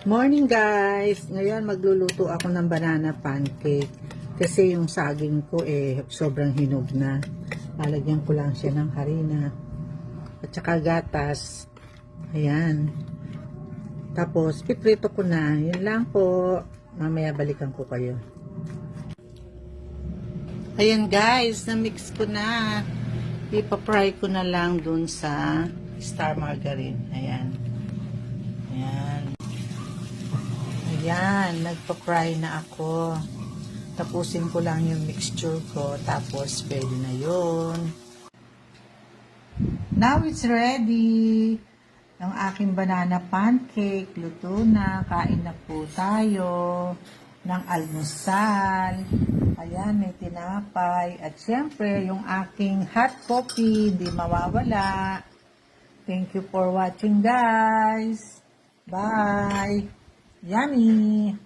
Morning guys! Ngayon magluluto ako ng banana pancake. Kasi yung saging ko sobrang hinog na. Lalagyan ko lang siya ng harina. At saka gatas. Ayan. Tapos piprito ko na. Yun lang po. Mamaya balikan ko kayo. Ayan guys, na-mix ko na. Ipa-fry ko na lang dun sa star margarine. Ayan. Ayan. Ayan, nagpa-fry na ako. Tapusin ko lang yung mixture ko. Tapos, pwede na yun. Now it's ready. Ang aking banana pancake. Luto na. Kain na po tayo ng almusal. Ayan, may tinapay. At syempre, yung aking hot coffee, di mawawala. Thank you for watching, guys. Bye. Yummy!